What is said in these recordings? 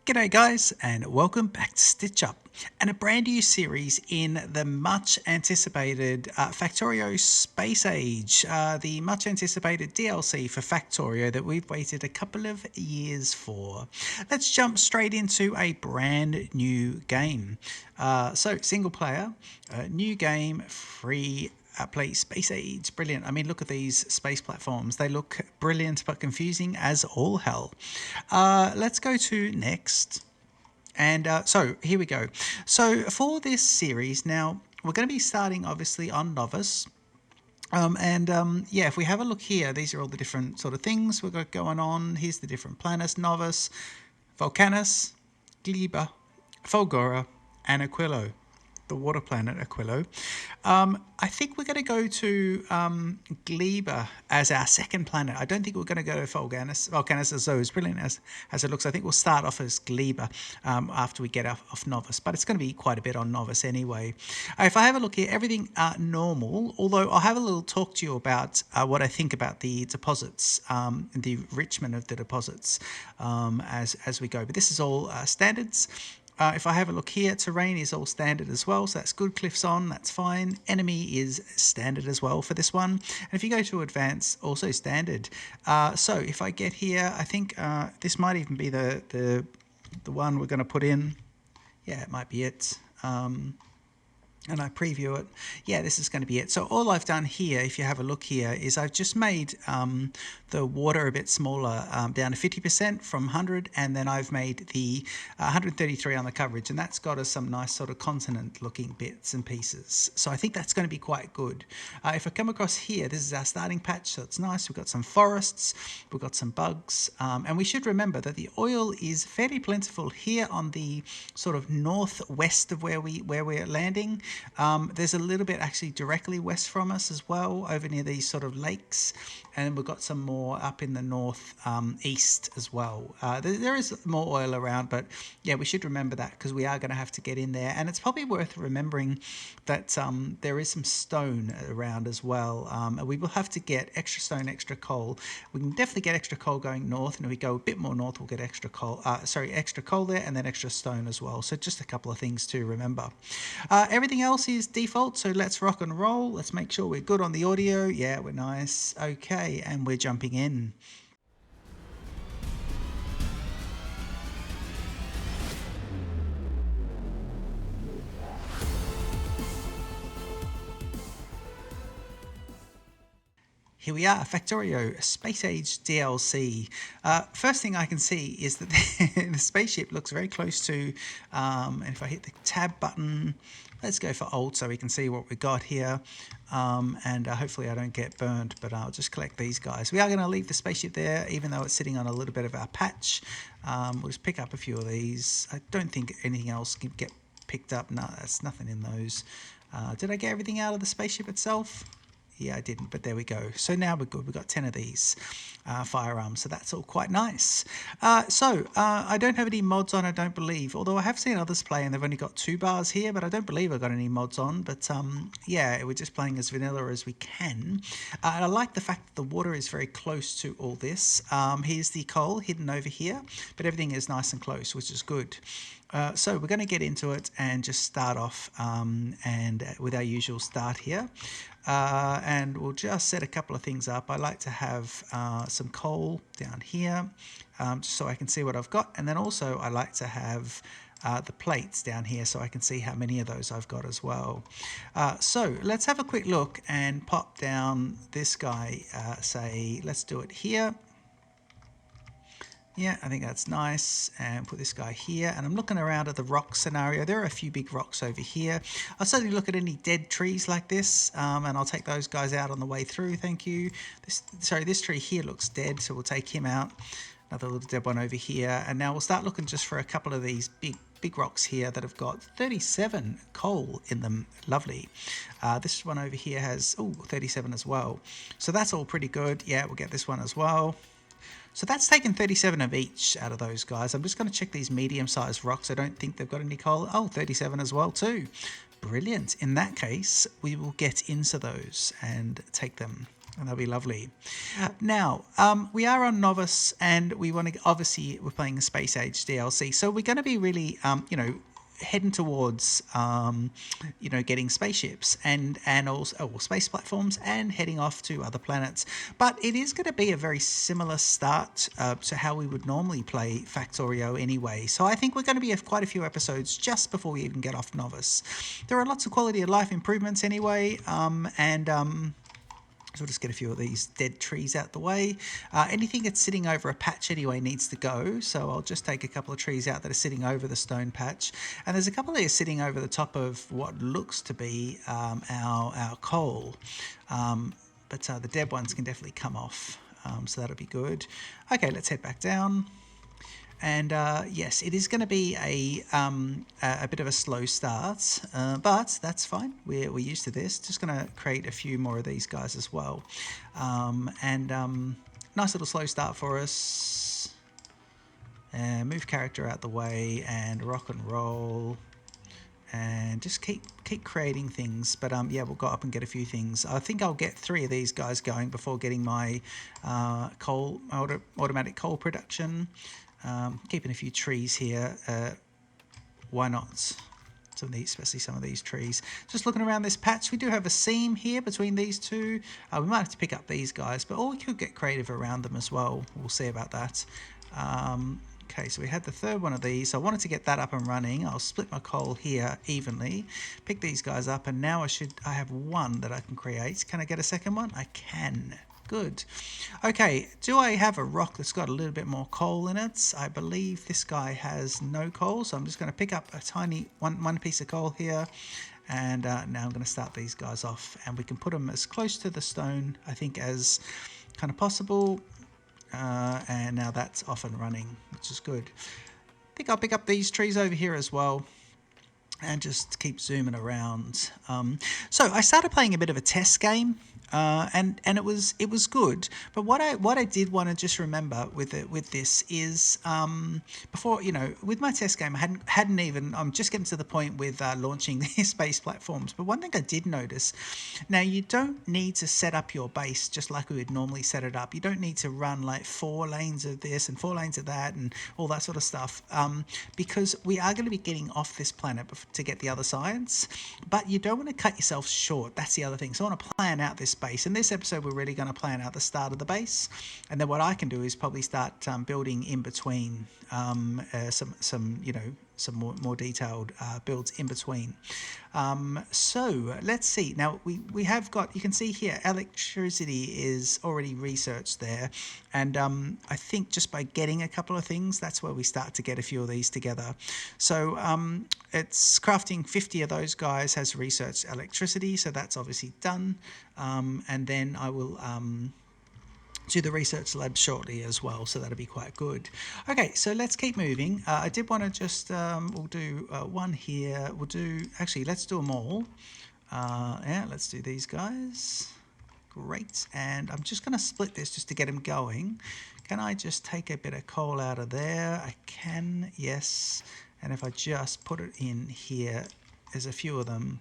G'day guys, and welcome back to Stitch Up and a brand new series in the much anticipated Factorio Space Age, the much anticipated DLC for Factorio that we've waited a couple of years for. Let's jump straight into a brand new game. So single player, new game, free play Space Age. Brilliant. I mean, look at these space platforms. They look brilliant but confusing as all hell. Let's go to next. And so here we go. So for this series, now we're going to be starting obviously on Nauvis. Yeah, if we have a look here, these are all the different sort of things we've got going on. Here's the different planets: Nauvis, Vulcanus, Gleba, Fulgora, and Aquilo, the water planet Aquilo. I think we're going to go to Gleba as our second planet. I don't think we're going to go to Vulcanus. Vulcanus is as brilliant as it looks. I think we'll start off as Gleba after we get off Nauvis, but it's going to be quite a bit on Nauvis anyway. If I have a look here, everything normal, although I'll have a little talk to you about what I think about the deposits, the enrichment of the deposits as we go. But this is all standards. If I have a look here, terrain is all standard as well, so that's good. Cliffs on, that's fine. Enemy is standard as well for this one. And if you go to advanced, also standard. So if I get here, I think this might even be the one we're going to put in. Yeah, it might be it. And I preview it. Yeah, this is going to be it. So all I've done here, if you have a look here, is I've just made the water a bit smaller, down to 50% from 100, and then I've made the 133 on the coverage, and that's got us some nice sort of continent-looking bits and pieces. So I think that's going to be quite good. If I come across here, this is our starting patch, so it's nice. We've got some forests, we've got some bugs, and we should remember that the oil is fairly plentiful here on the sort of northwest of where we're landing. There's a little bit actually directly west from us as well, over near these sort of lakes, and we've got some more up in the north east as well. There is more oil around, but yeah, we should remember that because we are going to have to get in there, and it's probably worth remembering that there is some stone around as well. We will have to get extra stone, extra coal. We can definitely get extra coal going north, and if we go a bit more north, we'll get extra coal. Extra coal there, and then extra stone as well. So just a couple of things to remember. Everything else is default, so let's rock and roll. Let's make sure we're good on the audio. Yeah, we're nice. Okay, and we're jumping in. Here we are, Factorio Space Age DLC. First thing I can see is that the spaceship looks very close to, and if I hit the tab button, let's go for old so we can see what we got here. And hopefully I don't get burned, but I'll just collect these guys. We are going to leave the spaceship there, even though it's sitting on a little bit of our patch. We'll just pick up a few of these. I don't think anything else can get picked up. No, that's nothing in those. Did I get everything out of the spaceship itself? Yeah, I didn't, but there we go. So now we're good. We've got 10 of these firearms, so that's all quite nice. I don't have any mods on, I don't believe, although I have seen others play and they've only got 2 bars here, but I don't believe I've got any mods on. But yeah, we're just playing as vanilla as we can. And I like the fact that the water is very close to all this. Here's the coal hidden over here, but everything is nice and close, which is good. So we're going to get into it and just start off and with our usual start here. And we'll just set a couple of things up. I like to have some coal down here just so I can see what I've got. And then also I like to have the plates down here so I can see how many of those I've got as well. So let's have a quick look and pop down this guy. Let's do it here. Yeah, I think that's nice. And put this guy here. And I'm looking around at the rock scenario. There are a few big rocks over here. I'll certainly look at any dead trees like this. And I'll take those guys out on the way through. Thank you. This tree here looks dead, so we'll take him out. Another little dead one over here. And now we'll start looking just for a couple of these big rocks here that have got 37 coal in them. Lovely. This one over here has 37 as well. So that's all pretty good. Yeah, we'll get this one as well. So that's taken 37 of each out of those guys. I'm just going to check these medium-sized rocks. I don't think they've got any coal. 37 as well too. Brilliant. In that case, we will get into those and take them. And that'll be lovely. Now, we are on Novice, and we want to obviously we're playing the Space Age DLC, so we're going to be really, heading towards, getting spaceships and also space platforms and heading off to other planets. But it is going to be a very similar start to how we would normally play Factorio anyway. So I think we're going to be quite a few episodes just before we even get off Novice. There are lots of quality of life improvements anyway, so we'll just get a few of these dead trees out the way. Anything that's sitting over a patch anyway needs to go. So I'll just take a couple of trees out that are sitting over the stone patch. And there's a couple that are sitting over the top of what looks to be our coal. But the dead ones can definitely come off. So that'll be good. Okay, let's head back down. And yes, it is going to be a bit of a slow start, but that's fine. We're used to this. Just going to create a few more of these guys as well. Nice little slow start for us. Move character out the way and rock and roll. And just keep creating things. But yeah, we'll go up and get a few things. I think I'll get 3 of these guys going before getting my automatic coal production. Keeping a few trees here. Why not? Especially some of these trees. Just looking around this patch, we do have a seam here between these two. We might have to pick up these guys, but or we could get creative around them as well. We'll see about that. Okay, so we had the third one of these. I wanted to get that up and running. I'll split my coal here evenly, pick these guys up, and now I have one that I can create. Can I get a second one? I can. Good. Okay, do I have a rock that's got a little bit more coal in it? I believe this guy has no coal, so I'm just going to pick up a tiny one piece of coal here. And now I'm going to start these guys off, and we can put them as close to the stone, I think, as kind of possible. And now that's off and running, which is good. I think I'll pick up these trees over here as well and just keep zooming around. So I started playing a bit of a test game. And it was good, but what I did want to just remember with this is before with my test game I hadn't even I'm just getting to the point with launching the space platforms. But one thing I did notice, now you don't need to set up your base just like we would normally set it up. You don't need to run like 4 lanes of this and 4 lanes of that and all that sort of stuff, because we are going to be getting off this planet to get the other sides. But you don't want to cut yourself short. That's the other thing. So I want to plan out this base. In this episode, we're really going to plan out the start of the base, and then what I can do is probably start building in between some more detailed builds in between. So let's see. Now we have got, you can see here, electricity is already researched there, and I think just by getting a couple of things, that's where we start to get a few of these together. So it's crafting 50 of those guys has researched electricity, so that's obviously done. And then I will to the research lab shortly as well, so that'll be quite good. Okay, so let's keep moving. I did want to just we'll do one here. Let's do them all. Yeah, let's do these guys. Great. And I'm just going to split this just to get them going. Can I just take a bit of coal out of there? I can, yes. And if I just put it in here, there's a few of them.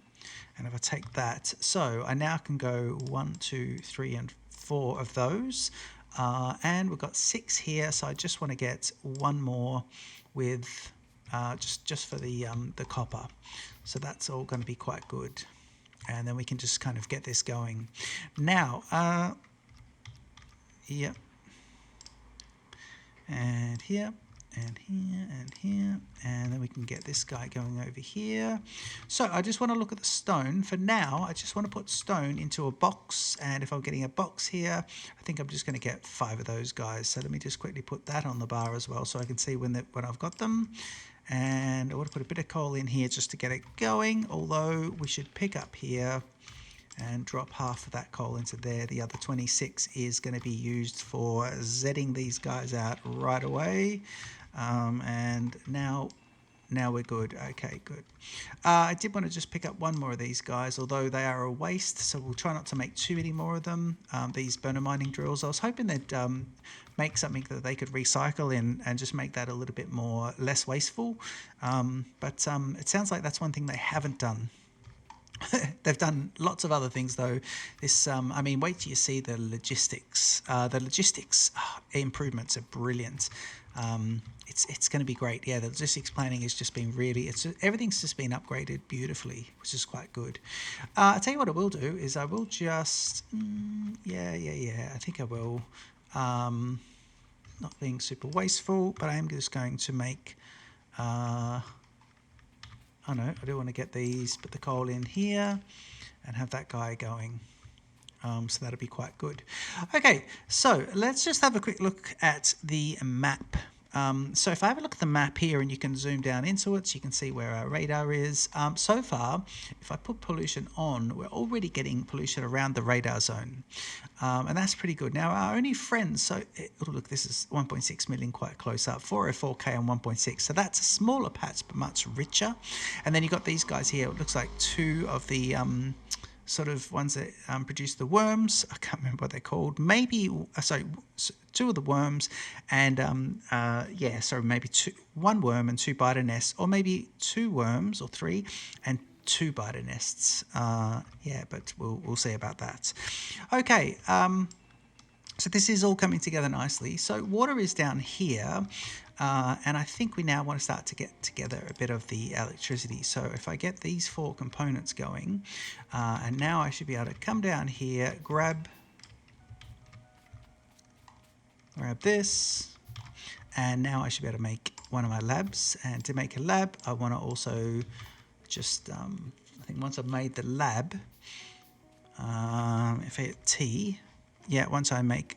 And if I take that, so I now can go 1, 2, 3, and 4 of those. And we've got 6 here, so I just want to get one more with just for the copper. So that's all going to be quite good. And then we can just kind of get this going. Now, yep. And here, and here, and here. And then we can get this guy going over here. So I just want to look at the stone. For now, I just want to put stone into a box. And if I'm getting a box here, I think I'm just going to get 5 of those guys. So let me just quickly put that on the bar as well so I can see when I've got them. And I want to put a bit of coal in here just to get it going, although we should pick up here and drop half of that coal into there. The other 26 is going to be used for zetting these guys out right away. And now we're good. Okay, good. I did want to just pick up one more of these guys, although they are a waste, so we'll try not to make too many more of them. These burner mining drills, I was hoping they'd make something that they could recycle in and just make that a little bit less wasteful. But it sounds like that's one thing they haven't done. They've done lots of other things though. This, I mean, wait till you see the logistics. The logistics improvements are brilliant. It's going to be great. Yeah, the logistics planning has just been really. Everything's just been upgraded beautifully, which is quite good. I'll tell you what I will do is I will just, yeah. I think I will. Not being super wasteful, but I am just going to make. Oh no, I do want to get these, put the coal in here and have that guy going. So that'll be quite good. Okay, so let's just have a quick look at the map. So if I have a look at the map here and you can zoom down into it so you can see where our radar is. So far, if I put pollution on, we're already getting pollution around the radar zone. And that's pretty good. Now, our only friends, so look, this is 1.6 million quite close up, 404k on 1.6. So that's a smaller patch, but much richer. And then you've got these guys here. It looks like two of the sort of ones that produce the worms. I can't remember what they're called. Maybe, two of the worms and, maybe one worm and two biter nests, or maybe two worms or three and two biter nests. But we'll see about that. Okay, so this is all coming together nicely. So water is down here, and I think we now want to start to get together a bit of the electricity. So if I get these four components going, and now I should be able to come down here, grab this, and now I should be able to make one of my labs. And to make a lab, I want to also just, I think once I've made the lab, if I hit T, once I make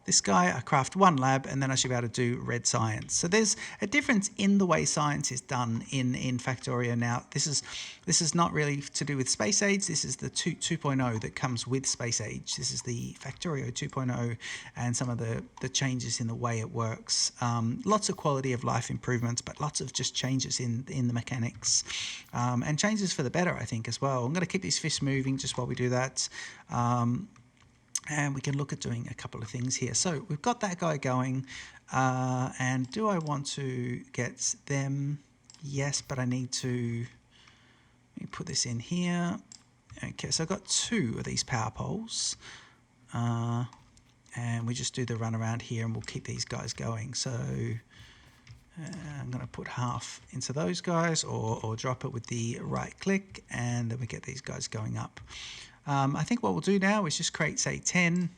this guy, I craft one lab, and then I should be able to do red science. So there's a difference in the way science is done in Factorio now. This is not really to do with Space Age. This is the 2.0 that comes with Space Age. This is the Factorio 2.0 and some of the changes in the way it works. Lots of quality of life improvements, but lots of just changes in the mechanics, and changes for the better, I think, as well. I'm going to keep these fish moving just while we do that. And we can look at doing a couple of things here. So we've got that guy going. And do I want to get them? Yes, but I need to let me put this in here. Okay, so I've got two of these power poles. And we just do the run around here and we'll keep these guys going. So I'm going to put half into those guys or drop it with the right click, and then we get these guys going up. I think what we'll do now is just create, say, 10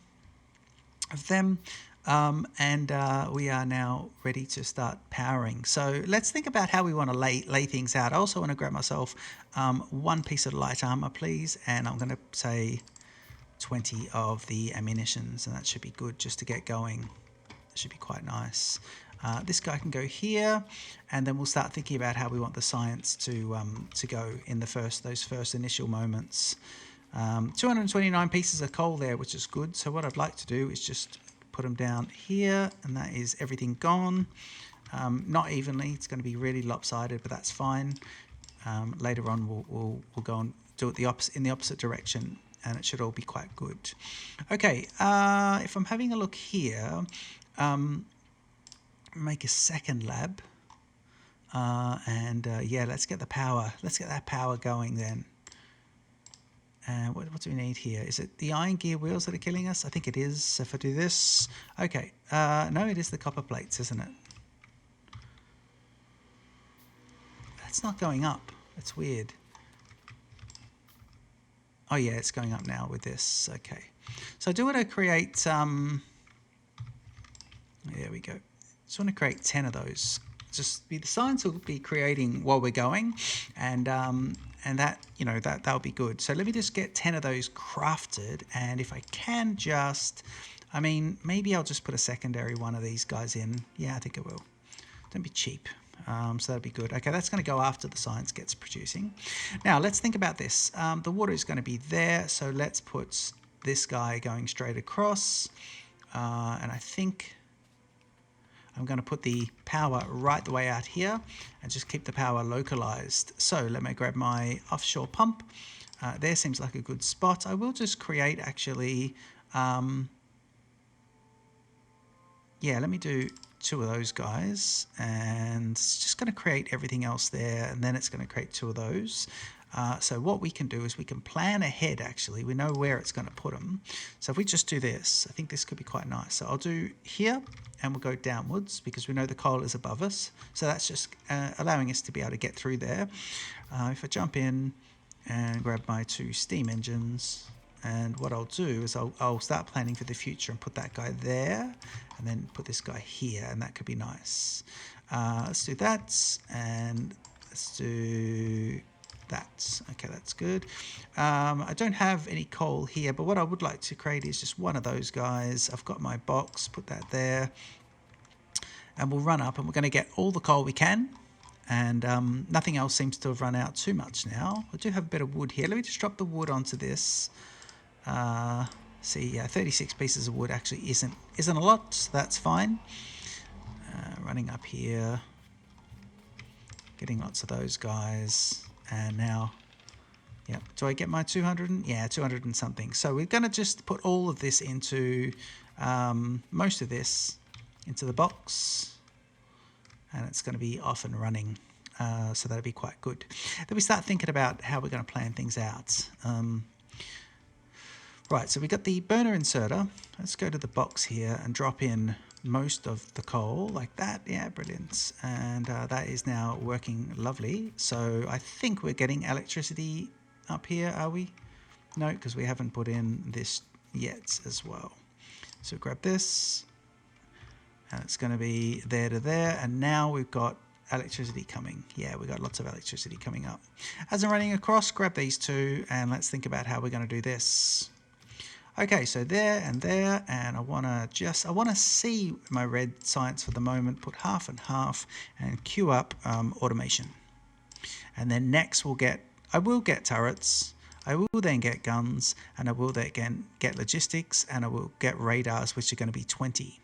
of them, and we are now ready to start powering. So let's think about how we want to lay things out. I also want to grab myself one piece of light armor, please, and I'm going to say 20 of the ammunitions, and that should be good just to get going. It should be quite nice. This guy can go here, and then we'll start thinking about how we want the science to go in those first initial moments. 229 pieces of coal there, which is good. So what I'd like to do is just put them down here, and that is everything gone. Not evenly, it's going to be really lopsided, but that's fine. Later on, we'll go and do it in the opposite direction, and it should all be quite good. Okay, if I'm having a look here, make a second lab, let's get the power. Let's get that power going then. What do we need here? Is it the iron gear wheels that are killing us? I think it is. So if I do this, okay. No, it is the copper plates, isn't it? That's not going up. That's weird. Oh yeah, it's going up now with this. Okay. So I do want to create. There we go. Just want to create 10 of those. The science will be creating while we're going, and that, that'll be good. So let me just get 10 of those crafted, and if I can maybe I'll just put a secondary one of these guys in. Yeah, I think I will. Don't be cheap. So that'll be good. Okay, that's going to go after the science gets producing. Now let's think about this. The water is going to be there, so let's put this guy going straight across, and I think I'm going to put the power right the way out here and just keep the power localized. So let me grab my offshore pump. There seems like a good spot. I will just create actually, let me do 2 of those guys, and it's just going to create everything else there, and then it's going to create 2 of those. So what we can do is we can plan ahead, actually. We know where it's going to put them. So if we just do this, I think this could be quite nice. So I'll do here, and we'll go downwards because we know the coal is above us. So that's just allowing us to be able to get through there. If I jump in and grab my 2 steam engines, and what I'll do is I'll start planning for the future and put that guy there, and then put this guy here, and that could be nice. Let's do that, and let's do that. Okay, that's good. I don't have any coal here, but what I would like to create is just one of those guys. I've got my box, put that there, and we'll run up, and we're going to get all the coal we can. And nothing else seems to have run out too much now. I do have a bit of wood here. Let me just drop the wood onto this. See, yeah, 36 pieces of wood actually isn't a lot, so that's fine. Running up here, getting lots of those guys, and now, yep. Do I get my 200? Yeah, 200 and something. So we're going to just put all of this into, most of this into the box, and it's going to be off and running. So that'll be quite good. Then we start thinking about how we're going to plan things out. Right, so we got the burner inserter. Let's go to the box here and drop in most of the coal like that. Yeah, brilliant. And that is now working lovely. So I think we're getting electricity up here, are we? No, because we haven't put in this yet as well. So grab this, and it's going to be there to there. And now we've got electricity coming. Yeah, we've got lots of electricity coming up. As I'm running across, grab these 2, and let's think about how we're going to do this. Okay, so there, and I want to see my red science for the moment, put half and half, and queue up automation. And then next I will get turrets, I will then get guns, and I will then get logistics, and I will get radars, which are going to be 20.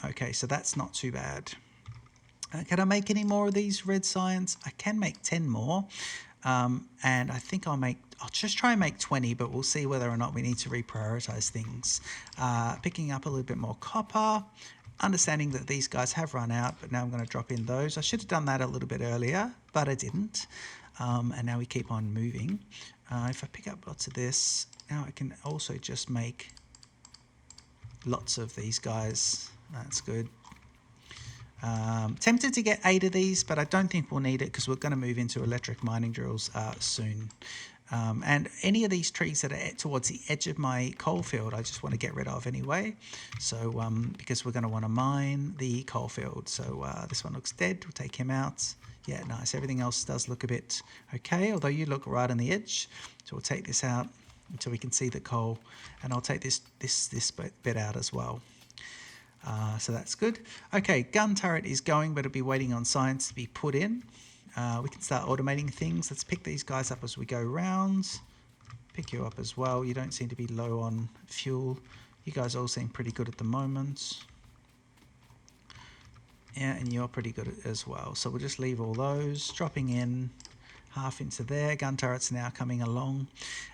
Okay, so that's not too bad. Can I make any more of these red science? I can make 10 more. And I think I'll just try and make 20, but we'll see whether or not we need to reprioritize things. Picking up a little bit more copper, understanding that these guys have run out, but now I'm going to drop in those. I should have done that a little bit earlier, but I didn't. And now we keep on moving. If I pick up lots of this, now I can also just make lots of these guys. That's good. Tempted to get 8 of these, but I don't think we'll need it because we're going to move into electric mining drills soon. And any of these trees that are towards the edge of my coal field, I just want to get rid of anyway. So because we're going to want to mine the coal field. So this one looks dead. We'll take him out. Yeah, nice. Everything else does look a bit okay, although you look right on the edge. So we'll take this out until we can see the coal, and I'll take this bit out as well. So that's good. Okay, gun turret is going, but it'll be waiting on science to be put in. We can start automating things. Let's pick these guys up as we go round. Pick you up as well. You don't seem to be low on fuel. You guys all seem pretty good at the moment. Yeah, and you're pretty good as well. So we'll just leave all those. Dropping in half into there. Gun turrets now coming along.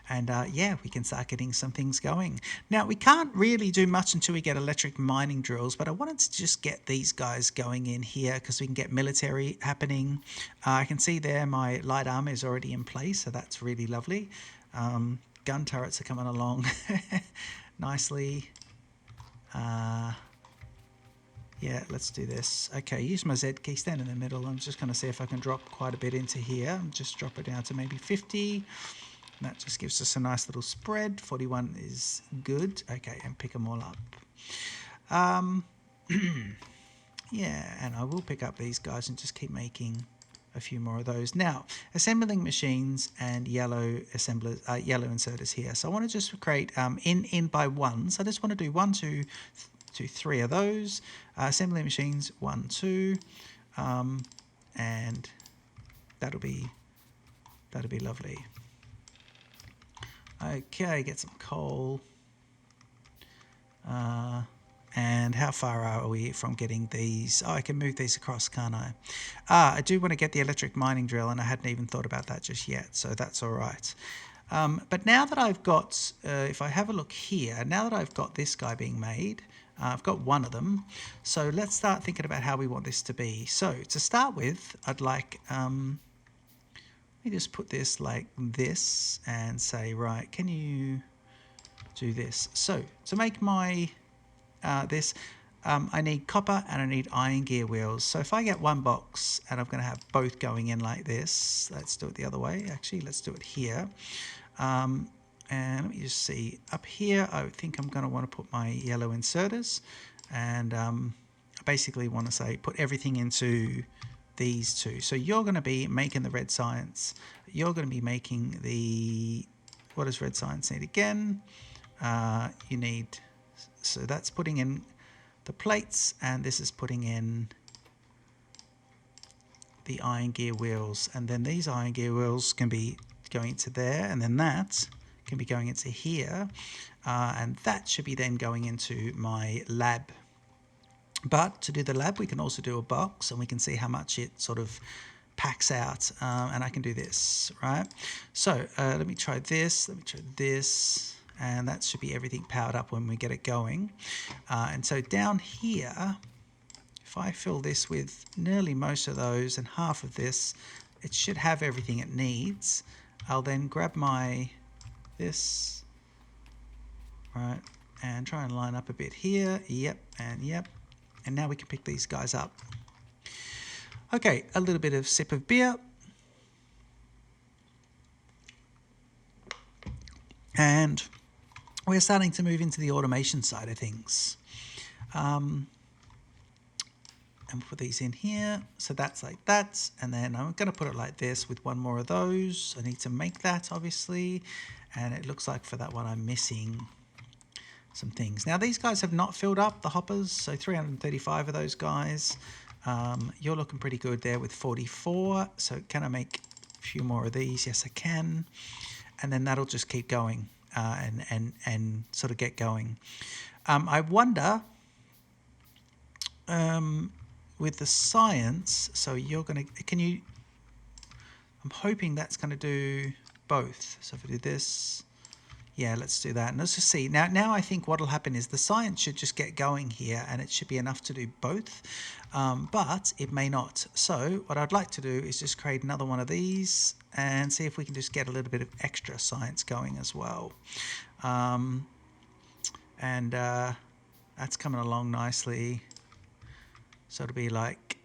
And yeah, we can start getting some things going. Now, we can't really do much until we get electric mining drills, but I wanted to just get these guys going in here because we can get military happening. I can see there my light armor is already in place, so that's really lovely. Gun turrets are coming along nicely. Yeah, let's do this. Okay, use my Z key, stand in the middle. I'm just going to see if I can drop quite a bit into here. Just drop it down to maybe 50. That just gives us a nice little spread. 41 is good. Okay, and pick them all up. Yeah, and I will pick up these guys and just keep making a few more of those. Now, assembling machines and yellow assemblers, yellow inserters here. So I want to just create in by ones. I just want to do 1, 2, 3 of those. Assembly machines, 1, 2, and that'll be lovely. Okay, get some coal. And how far are we from getting these? Oh, I can move these across, can't I? I do want to get the electric mining drill, and I hadn't even thought about that just yet, so that's all right. But now that I've got, if I have a look here, now that I've got this guy being made, I've got one of them. So let's start thinking about how we want this to be. So to start with, I'd like Let me just put this like this and say, right, can you do this? So to make my this, I need copper and I need iron gear wheels. So if I get one box and I'm going to have both going in like this, let's do it the other way. Actually, let's do it here. And let me just see up here. I think I'm going to want to put my yellow inserters, and I basically want to say put everything into these two. So you're going to be making the red science. You're going to be making the, what does red science need again? You need, so that's putting in the plates, and this is putting in the iron gear wheels, and then these iron gear wheels can be going to there, and then that can be going into here, and that should be then going into my lab. But to do the lab, we can also do a box, and we can see how much it sort of packs out, and I can do this, right? So let me try this, and that should be everything powered up when we get it going. And so down here, if I fill this with nearly most of those and half of this, it should have everything it needs. I'll then grab my this, right, and try and line up a bit here. Yep, and now we can pick these guys up. Okay, a little bit of sip of beer. And we're starting to move into the automation side of things. And put these in here. So that's like that. And then I'm going to put it like this with one more of those. I need to make that, obviously. And it looks like for that one I'm missing some things. Now these guys have not filled up the hoppers. So 335 of those guys. You're looking pretty good there with 44. So can I make a few more of these? Yes, I can. And then that'll just keep going and sort of get going. I wonder... with the science, so you're going to, can you, I'm hoping that's going to do both. So if I do this, yeah, let's do that. And let's just see. Now I think what will happen is the science should just get going here, and it should be enough to do both, but it may not. So what I'd like to do is just create another one of these and see if we can just get a little bit of extra science going as well. That's coming along nicely. So it'll be like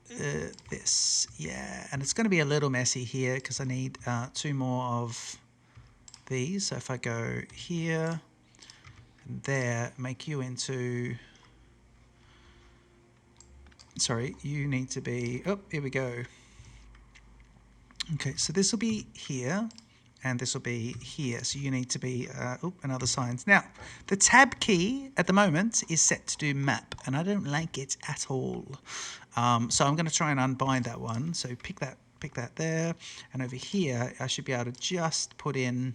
this, yeah. And it's going to be a little messy here because I need 2 more of these. So if I go here and there, make you into, sorry, you need to be, oh, here we go. Okay, so this will be here, and this will be here. So you need to be, another science. Now, the tab key at the moment is set to do map, and I don't like it at all. So I'm going to try and unbind that one. So pick that there, and over here, I should be able to just put in,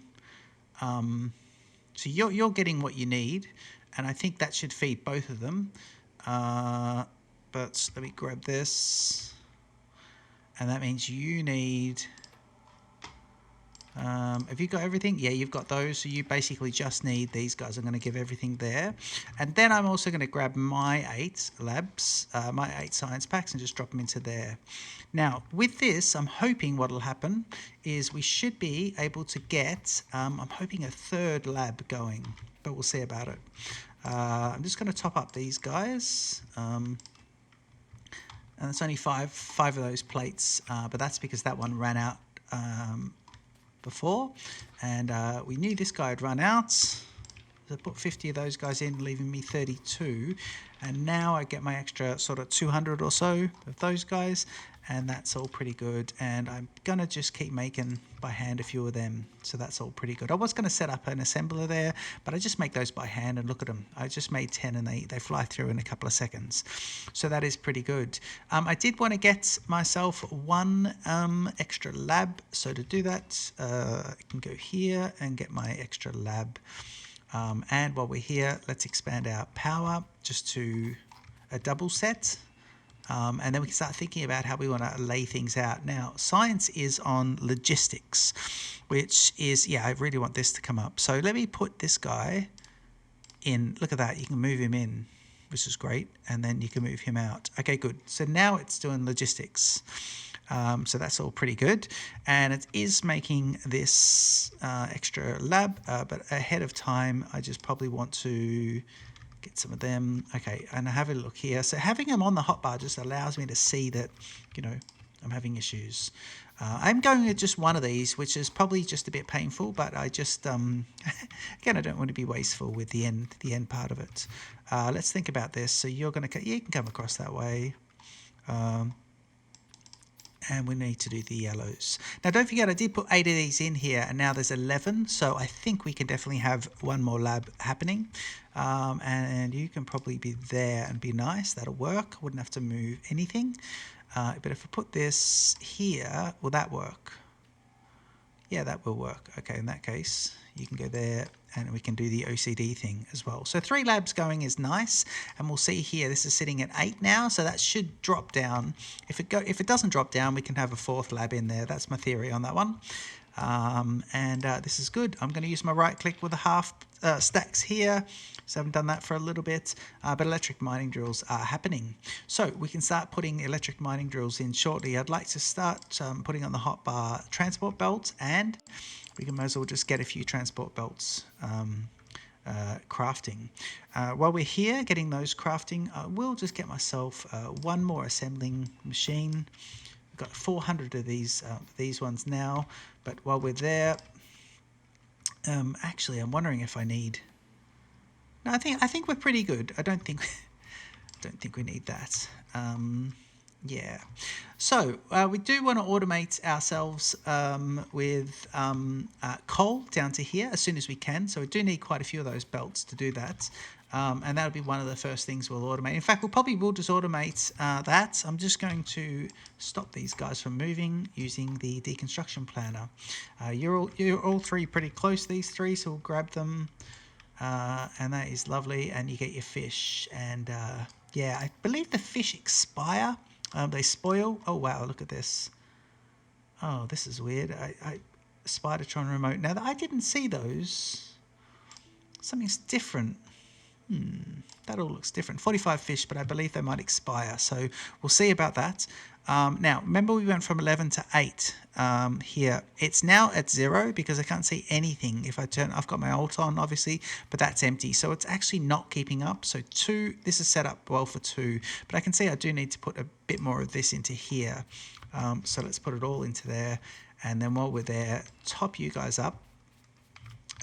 so you're getting what you need, and I think that should feed both of them. But let me grab this, and that means you need, have you got everything? Yeah, you've got those. So you basically just need these guys. I'm going to give everything there. And then I'm also going to grab my 8 labs, my 8 science packs, and just drop them into there. Now, with this, I'm hoping what will happen is we should be able to get, I'm hoping a 3rd lab going, but we'll see about it. I'm just going to top up these guys. And it's only five of those plates, but that's because that one ran out before, and we knew this guy had run out. So I put 50 of those guys in, leaving me 32, and now I get my extra sort of 200 or so of those guys, and that's all pretty good. And I'm gonna just keep making by hand a few of them, so that's all pretty good. I was going to set up an assembler there, but I just make those by hand, and look at them. I just made 10, and they fly through in a couple of seconds, so that is pretty good. I did want to get myself 1 extra lab, so to do that, I can go here and get my extra lab. And while we're here, let's expand our power just to a double set. And then we can start thinking about how we want to lay things out. Now, science is on logistics, which is, yeah, I really want this to come up. So let me put this guy in. Look at that. You can move him in, which is great. And then you can move him out. Okay, good. So now it's doing logistics. So that's all pretty good. And it is making this extra lab, but ahead of time, I just probably want to get some of them. Okay, and I have a look here. So having them on the hotbar just allows me to see that, I'm having issues. I'm going with just one of these, which is probably just a bit painful, but I just, again, I don't want to be wasteful with the end part of it. Let's think about this. So you're going to, you can come across that way. And we need to do the yellows. Now, don't forget, I did put 8 of these in here, and now there's 11. So I think we can definitely have one more lab happening. And you can probably be there and be nice. That'll work. Wouldn't have to move anything. But if I put this here, will that work? Yeah, that will work. Okay, in that case, you can go there and we can do the OCD thing as well. So 3 labs going is nice. And we'll see here, this is sitting at 8 now. So that should drop down. If it doesn't drop down, we can have a 4th lab in there. That's my theory on that one. This is good. I'm going to use my right click with the half stacks here. So I haven't done that for a little bit, but electric mining drills are happening. So we can start putting electric mining drills in shortly. I'd like to start putting on the hotbar transport belts, and we can might as well just get a few transport belts crafting. While we're here getting those crafting, I will just get myself one more assembling machine. I've got 400 of these ones now, but while we're there, actually, I'm wondering if I need. No, I think we're pretty good. I don't think we need that. Yeah. So we do want to automate ourselves with coal down to here as soon as we can. So we do need quite a few of those belts to do that. And that'll be one of the first things we'll automate. In fact, we'll just automate that. I'm just going to stop these guys from moving using the deconstruction planner. You're all 3 pretty close, these 3, so we'll grab them. And that is lovely. And you get your fish. And yeah, I believe the fish expire. They spoil. Oh, wow, look at this. Oh, this is weird. Spidertron remote. Now, I didn't see those. Something's different. That all looks different. 45 fish, but I believe they might expire. So we'll see about that. Now, remember we went from 11 to 8 here. It's now at 0 because I can't see anything. If I turn, I've got my alt on, obviously, but that's empty. So it's actually not keeping up. So 2, this is set up well for 2. But I can see I do need to put a bit more of this into here. So let's put it all into there. And then while we're there, top you guys up.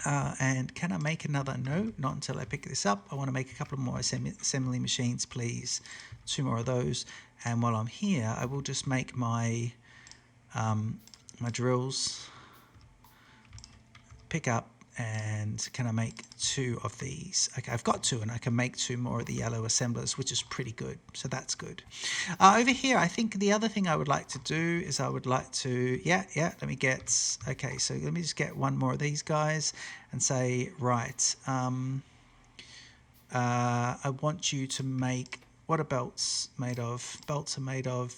And can I make another? No, not until I pick this up. I want to make a couple of more assembly machines, please. 2 more of those. And while I'm here, I will just make my my drills. Pick up, and can I make 2 of these? Okay, I've got 2, and I can make 2 more of the yellow assemblers, which is pretty good. So that's good. Over here, I think the other thing I would like to do is I would like to, let me get, okay, so let me just get 1 more of these guys and say, right, I want you to make, what are belts made of? Belts are made of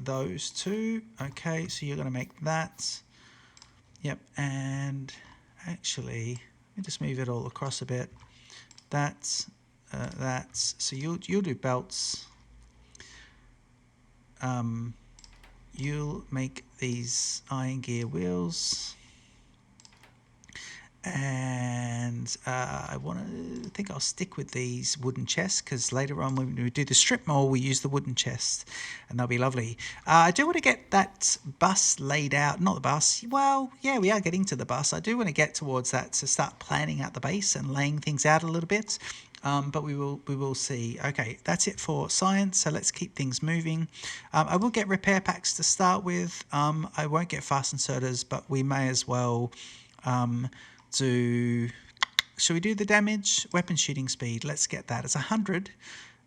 those 2. Okay, so you're going to make that. Yep, and actually, let me just move it all across a bit. That's so you'll do belts. You'll make these iron gear wheels, and I think I'll stick with these wooden chests because later on when we do the strip mall, we use the wooden chest, and they'll be lovely. I do want to get that bus laid out. Not the bus. Well, yeah, we are getting to the bus. I do want to get towards that to start planning out the base and laying things out a little bit. But we will see. Okay, that's it for science. So let's keep things moving. I will get repair packs to start with. I won't get fast inserters, but we may as well. Should we do the damage? Weapon shooting speed. Let's get that. It's 100.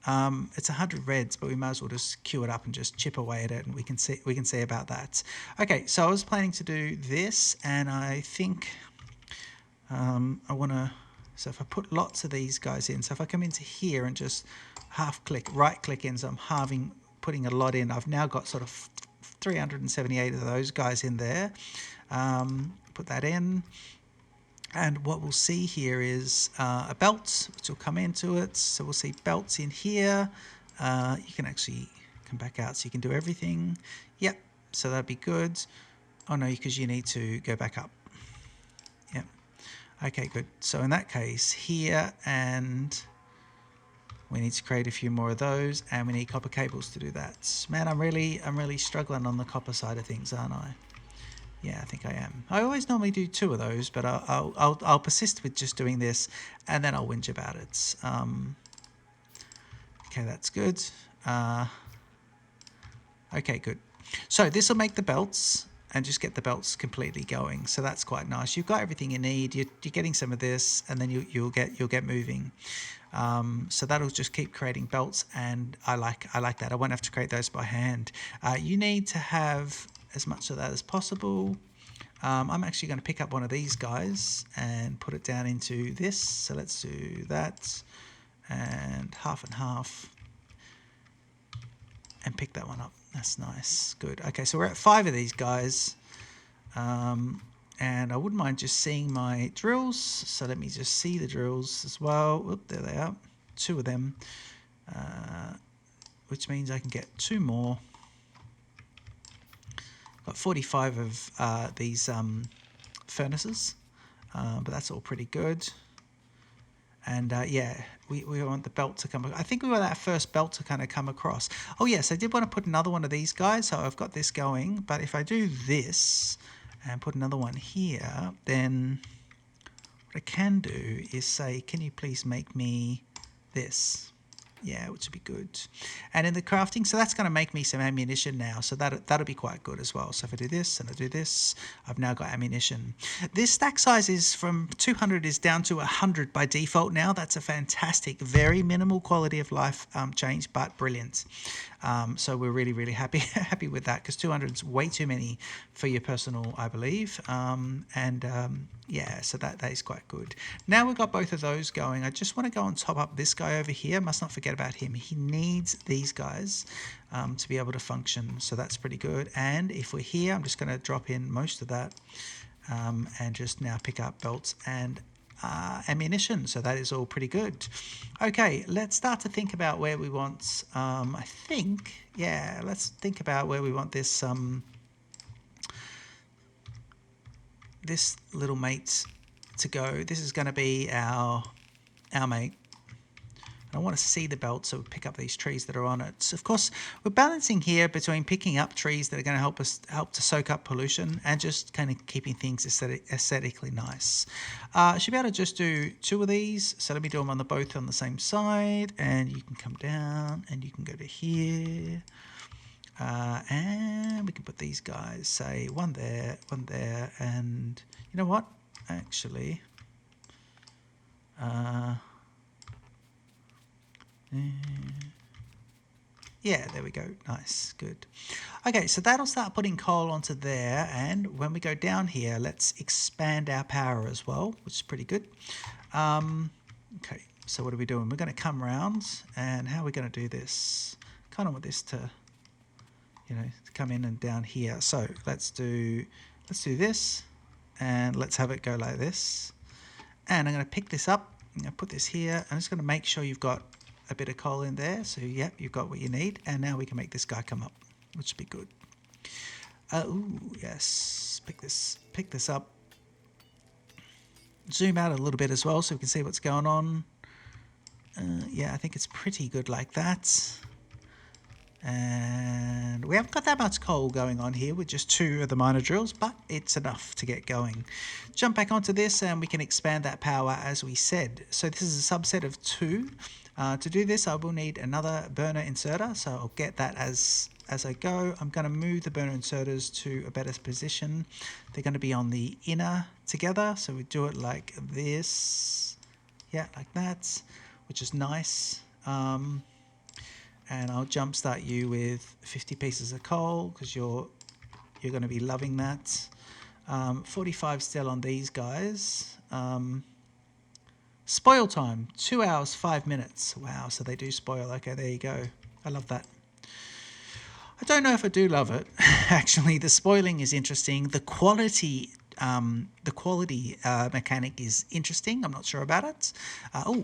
It's 100 reds, but we might as well just queue it up and just chip away at it, and we can see about that. Okay, so I was planning to do this, and I think I want to. So if I put lots of these guys in, so if I come into here and just right click in, so I'm halving, putting a lot in. I've now got sort of 378 of those guys in there. Put that in. And what we'll see here is a belt, which will come into it. So we'll see belts in here. You can actually come back out so you can do everything. Yep. so that'd be good. Oh no, because you need to go back up. Yep. Okay, good. So in that case, here, and we need to create a few more of those, and we need copper cables to do that. Man, I'm really struggling on the copper side of things, aren't I? Yeah, I think I am. I always normally do 2 of those, but I'll persist with just doing this, and then I'll whinge about it. Okay, that's good. Okay, good. So this will make the belts and just get the belts completely going. So that's quite nice. You've got everything you need. You're getting some of this, and then you'll get moving. So that'll just keep creating belts, and I like that. I won't have to create those by hand. You need to have as much of that as possible. I'm actually going to pick up one of these guys and put it down into this. So let's do that, and half, and pick that one up. That's nice. Good. Okay, so we're at 5 of these guys. And I wouldn't mind just seeing my drills. So let me just see the drills as well. Oop, there they are. 2 of them. Which means I can get 2 more. Got 45 of these furnaces. But that's all pretty good. And yeah, we want the belt to come. I think we want that first belt to kind of come across. Oh yes, I did want to put another one of these guys. So I've got this going. But if I do this and put another one here, then what I can do is say, can you please make me this? Yeah, which would be good. And in the crafting, so that's going to make me some ammunition now. So that'll be quite good as well. So if I do this and I do this, I've now got ammunition. This stack size is from 200 is down to 100 by default now. That's a fantastic, very minimal quality of life change, but brilliant. So we're really happy with that, because 200 is way too many for your personal, I believe. Yeah, so that is quite good. Now we've got both of those going. I just want to go and top up this guy over here. Must not forget about him. He needs these guys to be able to function. So that's pretty good. And if we're here, I'm just going to drop in most of that and just now pick up belts and ammunition. So that is all pretty good. Okay, let's start to think about where we want, I think, yeah, let's think about where we want this this little mate to go. This is going to be our mate. And I want to see the belt, so we pick up these trees that are on it. So of course, we're balancing here between picking up trees that are going to help to soak up pollution, and just kind of keeping things aesthetically nice. I should be able to just do 2 of these. So let me do them both on the same side, and you can come down and you can go to here. And we can put these guys, say one there, and you know what? Actually, yeah, there we go. Nice, good. Okay, so that'll start putting coal onto there, and when we go down here, let's expand our power as well, which is pretty good. Okay, so what are we doing? We're going to come around, and how are we going to do this? Kind of want this to, you know, come in and down here. So let's do this, and let's have it go like this. And I'm going to pick this up. I'm going to put this here. I'm just going to make sure you've got a bit of coal in there. So yep, you've got what you need. And now we can make this guy come up, which would be good. Ooh, yes. Pick this up. Zoom out a little bit as well so we can see what's going on. Yeah, I think it's pretty good like that. And we haven't got that much coal going on here with just 2 of the miner drills, but it's enough to get going. Jump back onto this and we can expand that power as we said. So this is a subset of 2. To do this, I will need another burner inserter, so I'll get that as I go. I'm going to move the burner inserters to a better position. They're going to be on the inner together, so we do it like this. Yeah, like that, which is nice. And I'll jumpstart you with 50 pieces of coal, because you're going to be loving that. 45 still on these guys. Spoil time, 2 hours, 5 minutes. Wow, so they do spoil. Okay, there you go. I love that. I don't know if I do love it. Actually, the spoiling is interesting. The quality mechanic is interesting. I'm not sure about it.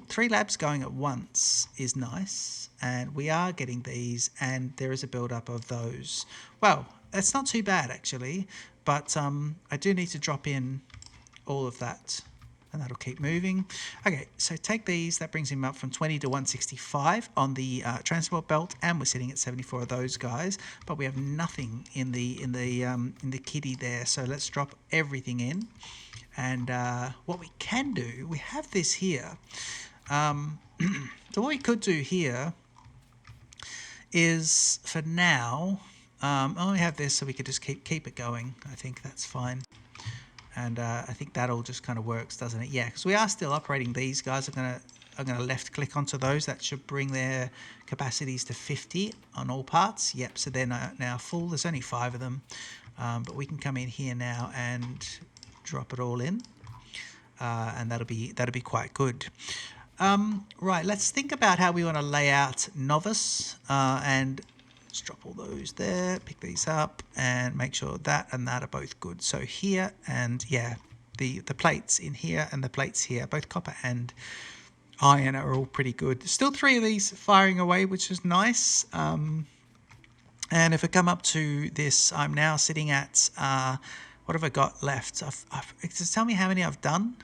3 labs going at once is nice. And we are getting these, and there is a build-up of those. Well, That's not too bad actually, but I do need to drop in all of that, and that'll keep moving. Okay, so take these. That brings him up from 20 to 165 on the transport belt, and we're sitting at 74 of those guys. But we have nothing in the kitty there. So let's drop everything in. And what we can do, we have this here. So what we could do here is, for now, I only have this, so we could just keep it going. I think that's fine. And I think that all just kind of works, doesn't it? Yeah, because we are still operating these guys. I'm gonna left click onto those. That should bring their capacities to 50 on all parts. Yep, so they're now full. There's only 5 of them, but we can come in here now and drop it all in, and that'll be quite good. Right, let's think about how we want to lay out Nauvis, and let's drop all those there, pick these up, and make sure that and that are both good. So here, and yeah, the plates in here and the plates here, both copper and iron, are all pretty good. Still 3 of these firing away, which is nice. And if I come up to this, I'm now sitting at, what have I got left? Does it tell me how many I've done?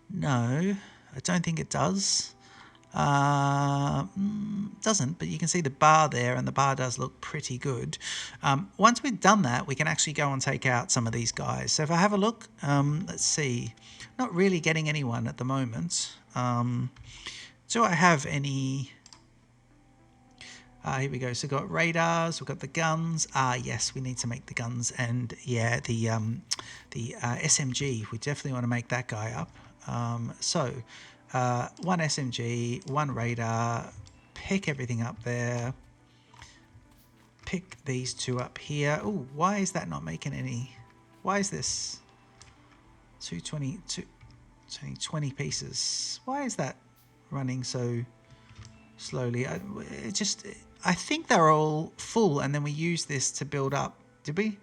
No, I don't think it does. Doesn't, but you can see the bar there, and the bar does look pretty good. Once we've done that, we can actually go and take out some of these guys. So if I have a look, let's see, not really getting anyone at the moment. Do I have any? Here we go. So we've got radars, we've got the guns. Yes, we need to make the guns, and yeah, the SMG. We definitely want to make that guy up. So 1 SMG, 1 radar, pick everything up there, pick these 2 up here. Oh, why is that not making any? Why is this 20 pieces? Why is that running so slowly? I think they're all full, and then we use this to build up. Did we?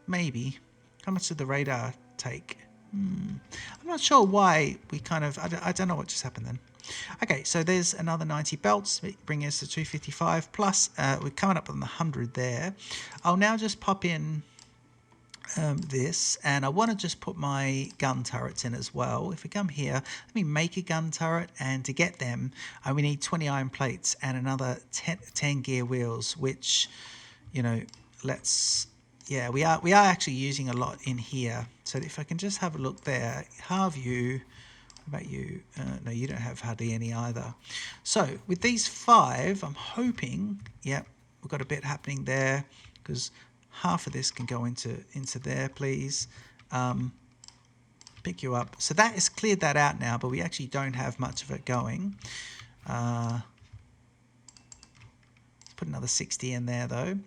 Maybe. How much did the radar take? I'm not sure why we kind of... I don't know what just happened then. Okay, so there's another 90 belts, bringing us to 255, plus we're coming up on the 100 there. I'll now just pop in this, and I want to just put my gun turrets in as well. If we come here, let me make a gun turret, and to get them, we need 20 iron plates and another 10 gear wheels, which, you know, let's... Yeah, we are actually using a lot in here. So if I can just have a look there, have you? What about you? No, you don't have hardly any either. So with these 5, I'm hoping, yeah, we've got a bit happening there, because half of this can go into there, please. Pick you up. So that has cleared that out now, but we actually don't have much of it going. Put another 60 in there though.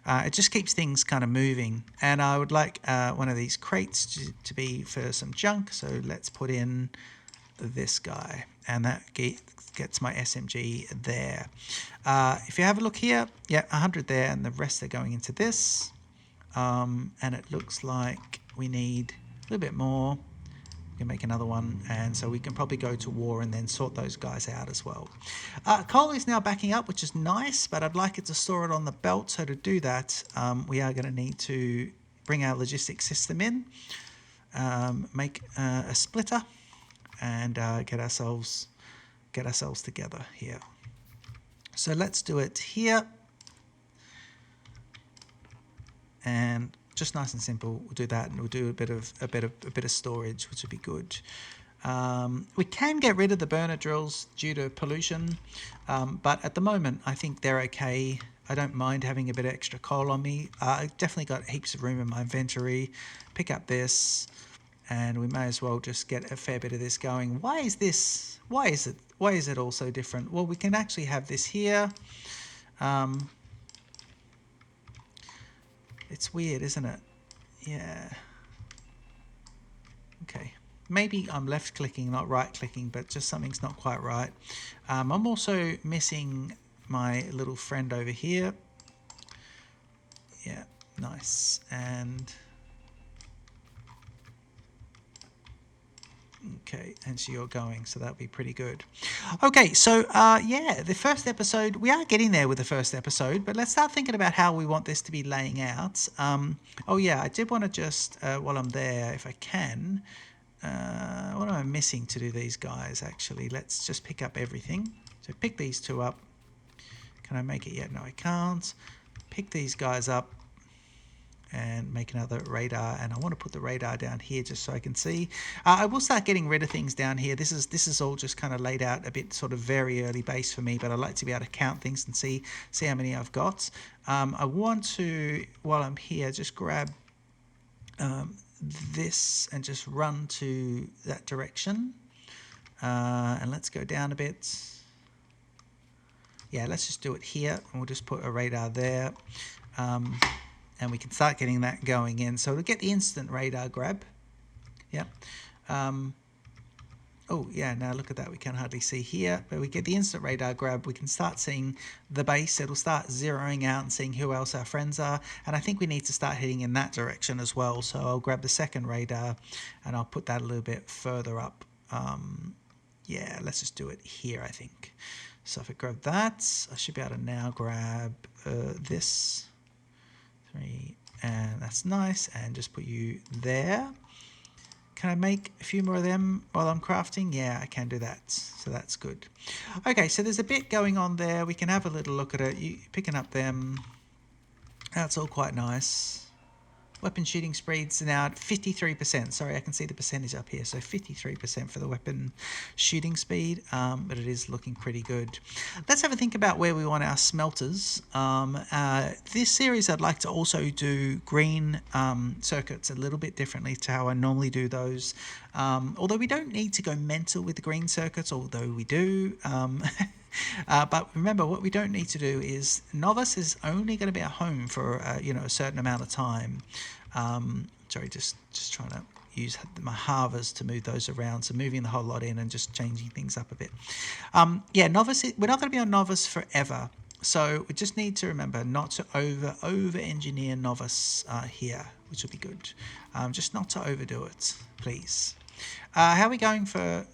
It just keeps things kind of moving, and I would like one of these crates to be for some junk, so let's put in this guy, and that gets my SMG there. If you have a look here, yeah, 100 there, and the rest are going into this, and it looks like we need a little bit more. We can make another one, and so we can probably go to war and then sort those guys out as well. Coal is now backing up, which is nice, but I'd like it to store it on the belt. So to do that, we are going to need to bring our logistics system in, make a splitter, and get ourselves together here. So let's do it here, and just nice and simple. We'll do that, and we'll do a bit of storage, which would be good. We can get rid of the burner drills due to pollution, but at the moment I think they're okay. I don't mind having a bit of extra coal on me. I've definitely got heaps of room in my inventory. Pick up this, and we may as well just get a fair bit of this going. Why is it all so different? Well, we can actually have this here. It's weird, isn't it? Yeah. Okay. Maybe I'm left clicking, not right clicking, but just something's not quite right. I'm also missing my little friend over here. Yeah, nice. And Okay, and so you're going, so that'll be pretty good. Okay, so yeah, the first episode, we are getting there with the first episode, but let's start thinking about how we want this to be laying out. Oh yeah, I did want to just, while I'm there, if I can, what am I missing to do these guys actually? Let's just pick up everything. So pick these two up. Can I make it yet? No, I can't. Pick these guys up and make another radar, and I want to put the radar down here just so I can see. I will start getting rid of things down here. This is all just kind of laid out a bit sort of very early base for me, but I like to be able to count things and see how many I've got. I want to, while I'm here, just grab this and just run to that direction, and let's go down a bit. Yeah, let's just do it here, and we'll just put a radar there. And we can start getting that going in. So to get the instant radar grab, yep. Oh yeah, now look at that, we can hardly see here, but we get the instant radar grab, we can start seeing the base, it'll start zeroing out and seeing who else our friends are, and I think we need to start heading in that direction as well. So I'll grab the second radar and I'll put that a little bit further up. Yeah, let's just do it here, I think. So if I grab that, I should be able to now grab this. 3, and that's nice, and just put you there. Can I make a few more of them while I'm crafting? Yeah, I can do that, so that's good. Okay, so there's a bit going on there. We can have a little look at it. You picking up them, that's all quite nice. Weapon shooting speeds are now at 53%. Sorry, I can see the percentage up here. So 53% for the weapon shooting speed, but it is looking pretty good. Let's have a think about where we want our smelters. This series, I'd like to also do green circuits a little bit differently to how I normally do those. Although we don't need to go mental with the green circuits, although we do. But remember, what we don't need to do is Nauvis is only going to be at home for a certain amount of time. Sorry, just trying to use my halvers to move those around. So moving the whole lot in and just changing things up a bit. Yeah, Nauvis. We're not going to be on Nauvis forever. So we just need to remember not to over engineer Nauvis here, which will be good. Just not to overdo it, please. How are we going for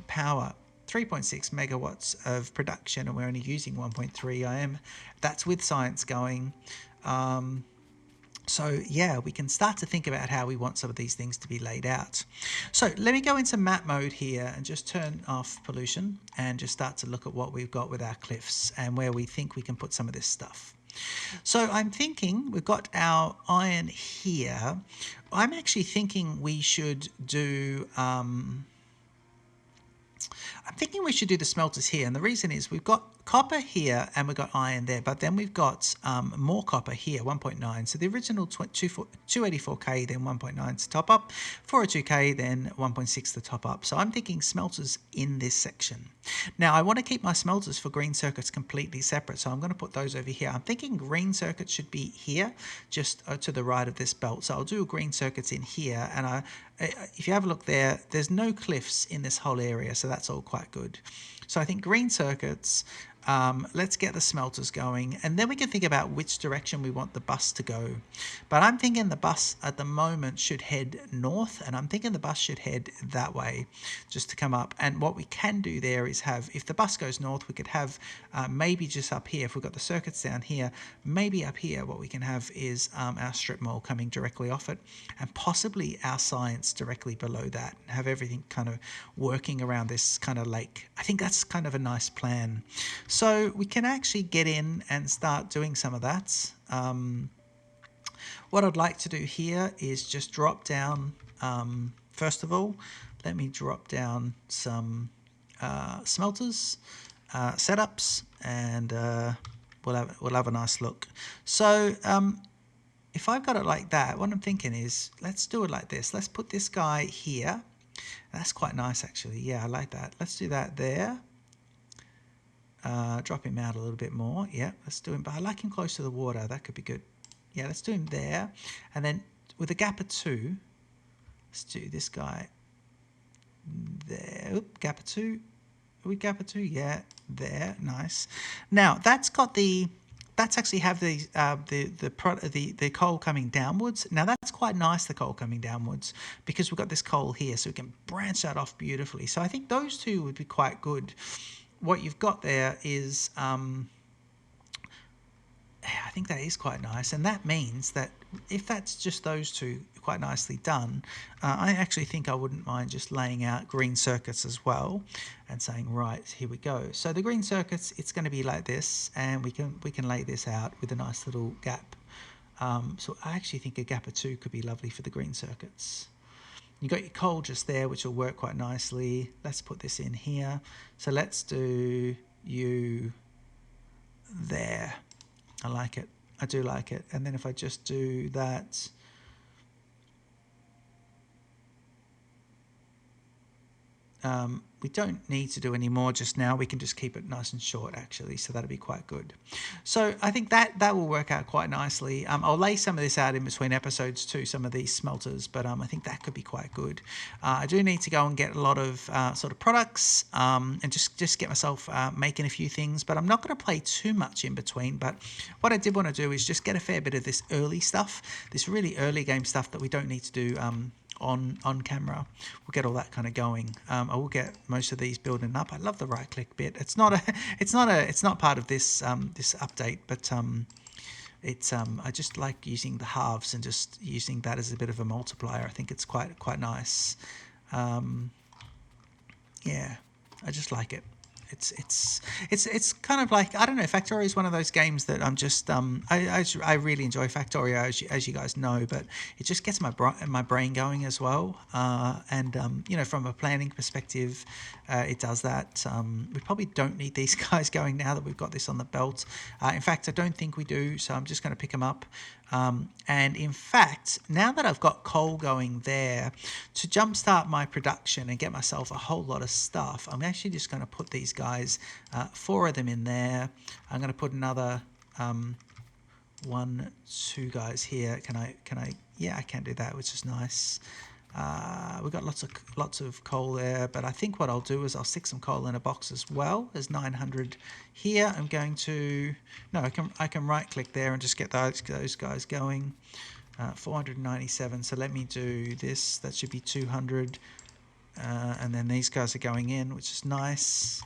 power? 3.6 megawatts of production, and we're only using 1.3. That's with science going. So yeah, we can start to think about how we want some of these things to be laid out. So let me go into map mode here and just turn off pollution and just start to look at what we've got with our cliffs and where we think we can put some of this stuff. So I'm thinking we've got our iron here. I'm actually thinking we should do I'm thinking we should do the smelters here, and the reason is we've got copper here and we've got iron there, but then we've got more copper here, 1.9. So the original 284K, then 1.9 to top up, 402K, then 1.6 to top up. So I'm thinking smelters in this section. Now I want to keep my smelters for green circuits completely separate, so I'm going to put those over here. I'm thinking green circuits should be here, just to the right of this belt. So I'll do green circuits in here, and if you have a look there, there's no cliffs in this whole area, so that's all quite good. So I think green circuits, let's get the smelters going, and then we can think about which direction we want the bus to go. But I'm thinking the bus at the moment should head north, and I'm thinking the bus should head that way just to come up. And what we can do there is have, if the bus goes north, we could have maybe just up here, if we've got the circuits down here, maybe up here what we can have is our strip mall coming directly off it, and possibly our science directly below that, and have everything kind of working around this kind of lake. I think that's kind of a nice plan. So we can actually get in and start doing some of that. What I'd like to do here is just drop down, first of all, let me drop down some smelters, setups, and we'll have a nice look. So if I've got it like that, what I'm thinking is, let's do it like this. Let's put this guy here. That's quite nice, actually. Yeah, I like that. Let's do that there. Drop him out a little bit more. Yeah, let's do him. But I like him close to the water. That could be good. Yeah, let's do him there. And then with a gap of 2, let's do this guy there. Oop, gap of 2. Are we gap of 2? Yeah, there. Nice. Now, that's got the that's actually have the coal coming downwards. Now that's quite nice, the coal coming downwards, because we've got this coal here, so we can branch that off beautifully. So I think those two would be quite good. What you've got there is I think that is quite nice, and that means that if that's just those two quite nicely done, I actually think I wouldn't mind just laying out green circuits as well, and saying, right, here we go. So the green circuits, it's going to be like this, and we can lay this out with a nice little gap. So I actually think a gap or two could be lovely for the green circuits. You got your coal just there, which will work quite nicely. Let's put this in here. So let's do you there. I like it. I do like it. And then if I just do that, we don't need to do any more just now. We can just keep it nice and short, actually, so that'll be quite good. So I think that will work out quite nicely. I'll lay some of this out in between episodes too, some of these smelters, but I think that could be quite good. I do need to go and get a lot of sort of products and just get myself making a few things, but I'm not going to play too much in between. But what I did want to do is just get a fair bit of this early stuff, this really early game stuff that we don't need to do on camera. We'll get all that kind of going. I will get most of these building up. I love the right click bit. It's not part of this this update, but I just like using the halves and just using that as a bit of a multiplier. I think it's quite nice. Yeah, I just like it. It's kind of like, I don't know, Factorio is one of those games that I'm just I really enjoy Factorio, as you guys know, but it just gets my brain going as well, and from a planning perspective, it does that. We probably don't need these guys going now that we've got this on the belt. In fact, I don't think we do, so I'm just going to pick them up. And in fact, now that I've got coal going there, to jumpstart my production and get myself a whole lot of stuff, I'm actually just going to put these guys, 4 of them in there. I'm going to put another 1, 2 guys here. Can I? Yeah, I can do that, which is nice. We've got lots of coal there, but I think what I'll do is I'll stick some coal in a box as well. There's 900 here. I'm going to I can right click there and just get those guys going. 497. So let me do this. That should be 200, and then these guys are going in, which is nice.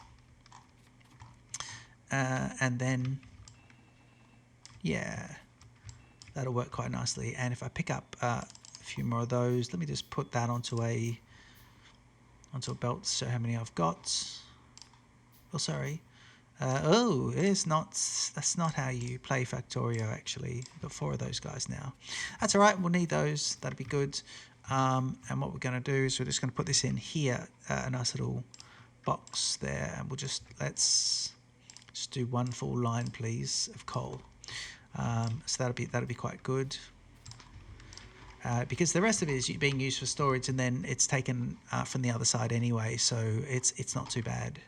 And then yeah, that'll work quite nicely. And if I pick up a few more of those, let me just put that onto a belt to show how many I've got. Oh, sorry. That's not how you play Factorio, actually. I've got 4 of those guys now. That's all right. We'll need those. That'll be good. And what we're going to do is we're just going to put this in here, a nice little box there, and let's just do 1 full line, please, of coal. So that'll be quite good. Because the rest of it is being used for storage, and then it's taken from the other side anyway, so it's not too bad.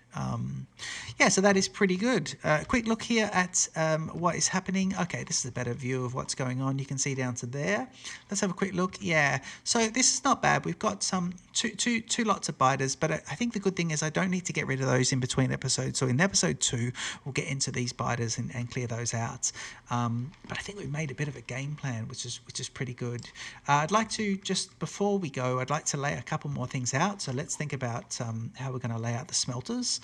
Yeah, so that is pretty good. Quick look here at what is happening. Okay, this is a better view of what's going on. You can see down to there. Let's have a quick look. Yeah, so this is not bad. We've got two lots of biters, but I think the good thing is I don't need to get rid of those in between episodes. So in episode 2, we'll get into these biters and clear those out. But I think we've made a bit of a game plan, which is pretty good. I'd like to, just before we go, I'd like to lay a couple more things out. So let's think about how we're going to lay out the smelters.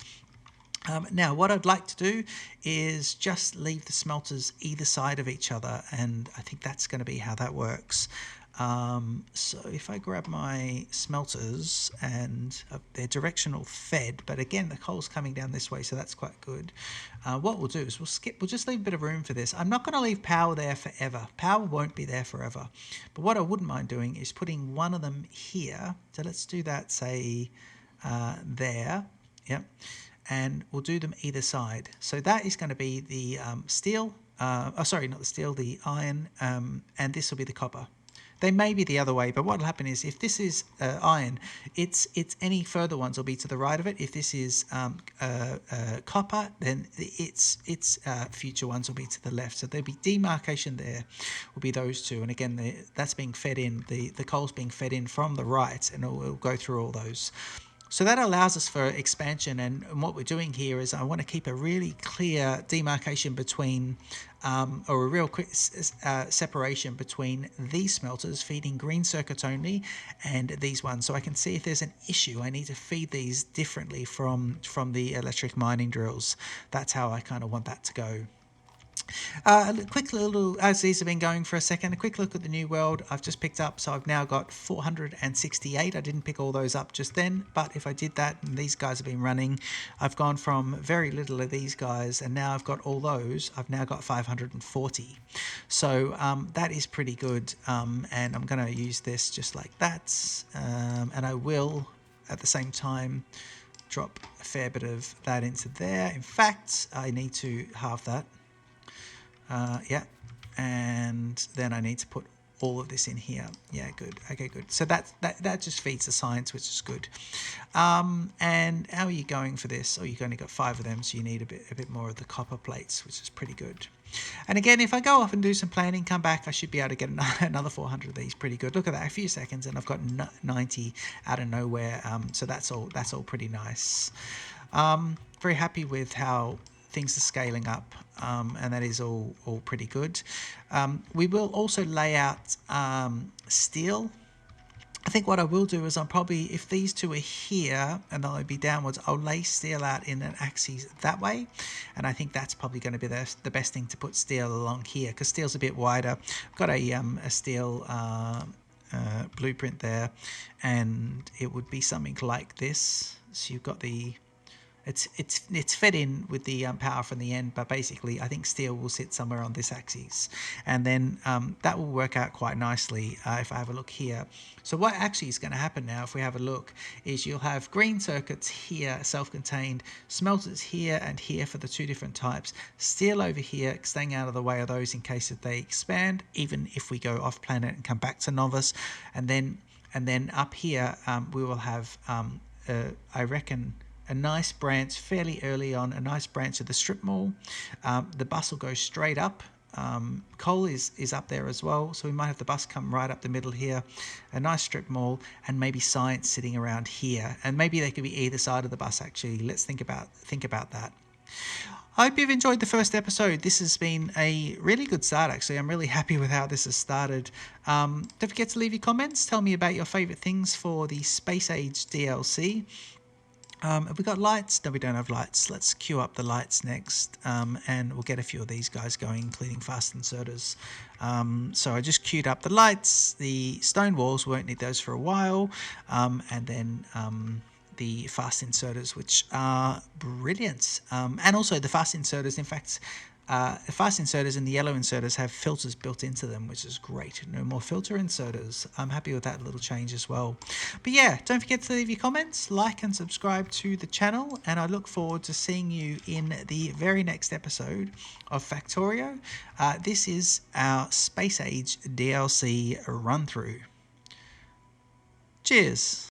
Now, what I'd like to do is just leave the smelters either side of each other, and I think that's going to be how that works. So if I grab my smelters, and they're directional fed, but again, the coal's coming down this way, so that's quite good. What we'll do is we'll just leave a bit of room for this. I'm not going to leave power there forever. Power won't be there forever. But what I wouldn't mind doing is putting one of them here. So let's do that, say, there. Yep. And we'll do them either side. So that is going to be the steel, sorry, not the steel, the iron, and this will be the copper. They may be the other way, but what will happen is if this is iron, it's any further ones will be to the right of it. If this is copper, then its future ones will be to the left. So there'll be demarcation there, will be those two. And again, that's being fed in, the coal's being fed in from the right, and it'll go through all those. So that allows us for expansion, and what we're doing here is I want to keep a really clear demarcation between, or a real quick separation between these smelters feeding green circuits only and these ones, so I can see if there's an issue. I need to feed these differently from the electric mining drills. That's how I kind of want that to go. A quick little, as these have been going for a second, a quick look at the new world I've just picked up. So I've now got 468. I didn't pick all those up just then, but if I did that and these guys have been running, I've gone from very little of these guys and now I've got all those. I've now got 540. So that is pretty good. And I'm going to use this just like that. And I will, at the same time, drop a fair bit of that into there. In fact, I need to halve that. Yeah, and then I need to put all of this in here. Yeah, good. Okay, good. So that just feeds the science, which is good. And how are you going for this? Oh, you've only got 5 of them, so you need a bit more of the copper plates, which is pretty good. And again, if I go off and do some planning, come back, I should be able to get another 400 of these pretty good. Look at that, a few seconds, and I've got 90 out of nowhere. So that's all pretty nice. Very happy with how things are scaling up, and that is all pretty good. We will also lay out steel. I think what I will do is I'll probably, if these two are here and they'll be downwards, I'll lay steel out in an axis that way, and I think that's probably going to be the best thing to put steel along here, because steel's a bit wider. I've got a steel blueprint there, and it would be something like this. So you've got it's fed in with the power from the end, but basically I think steel will sit somewhere on this axis, and then that will work out quite nicely if I have a look here. So what actually is going to happen now, if we have a look, is you'll have green circuits here, self-contained, smelters here and here for the 2 different types, steel over here, staying out of the way of those in case that they expand, even if we go off planet and come back to Nauvis, and then up here we will have I reckon a nice branch fairly early on, a nice branch of the strip mall. The bus will go straight up. Coal is up there as well, so we might have the bus come right up the middle here, a nice strip mall, and maybe science sitting around here, and maybe they could be either side of the bus. Actually, let's think about that. I hope you've enjoyed the first episode. This has been a really good start, actually. I'm really happy with how this has started. Don't forget to leave your comments. Tell me about your favourite things for the Space Age DLC. Have we got lights? No, we don't have lights. Let's queue up the lights next, and we'll get a few of these guys going, including fast inserters. So I just queued up the lights. The stone walls, won't need those for a while, and then the fast inserters, which are brilliant, and also the fast inserters. In fact, the fast inserters and the yellow inserters have filters built into them, which is great. No more filter inserters. I'm happy with that little change as well. But yeah, don't forget to leave your comments, like and subscribe to the channel, and I look forward to seeing you in the very next episode of Factorio. This is our Space Age DLC run through. Cheers.